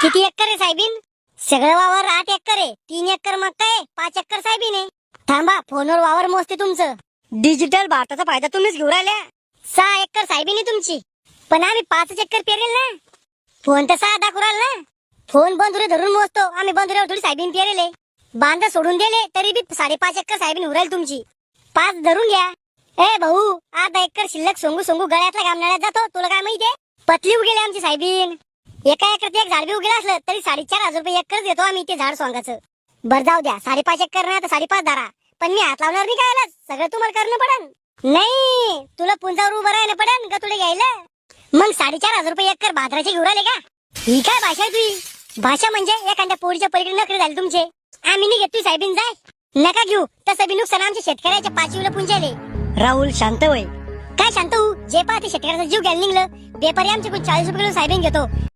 किती एकर आहे साहेबीन? सगळं वावर 8 एकर आहे. 3 एकर मका आहे, 5 एकर साहेबीन आहे. थांबा, फोनवर वावर मोजते तुमचं. डिजिटल भारताचा फायदा तुम्हीच घेऊ राहिल्या. 6 एकर साहेबीन आहे तुमची, पण आम्ही 5 एकर पेरेल ना. फोन तर 6 दाखवू राहिला ना. फोन बंधुरे धरून मोजतो आम्ही, बंधुऱ्यावर थोडी साहेबीन पेरेले. बांधा सोडून दिले तरी बी 5.5 एकर साहेबीन उरायला तुमची. 5 धरून घ्या. ए भाऊ, 8 एकर शिल्लक सोंगू सोंगू गळ्यातल्या गामनाळ्यात जातो. तुला काय माहितीये? पतली उगेले आमची साहेबीन. एका एकरात एक झाड बी उगेलं असलं तरी 4,500 रुपये एकर देतो आम्ही ते झाड सोंगाचं. बरं जाऊ द्या, 5.5 एकर ना तर 5.5 धरा, पण मी हात लावणार नाही. काय सगळं तुम्हाला करणं पडन. नाही, तुला पुंजावर उभं राहायला पडन का तुला घ्यायला. मग 4,500 रुपये एकर भाद्राचे घेऊन आले का? ही काय भाषा आहे तुझी? भाषा म्हणजे एखाद्या पोरीच्या पलीकडे नखरे झाले तुमचे. आम्ही नाही घेतोय साहेबीन, जाय. नका घेऊ, तसं बी नुकसान आमच्या शेतकऱ्याच्या 5 पुंजाले. राहुल शांत होय. काय शांत होऊ? जे पाहते शेतकऱ्याचा जीव घ्यायला निघलं. व्यापारी आमच्याकडून 40 रुपये किलो साहेबीन घेतो.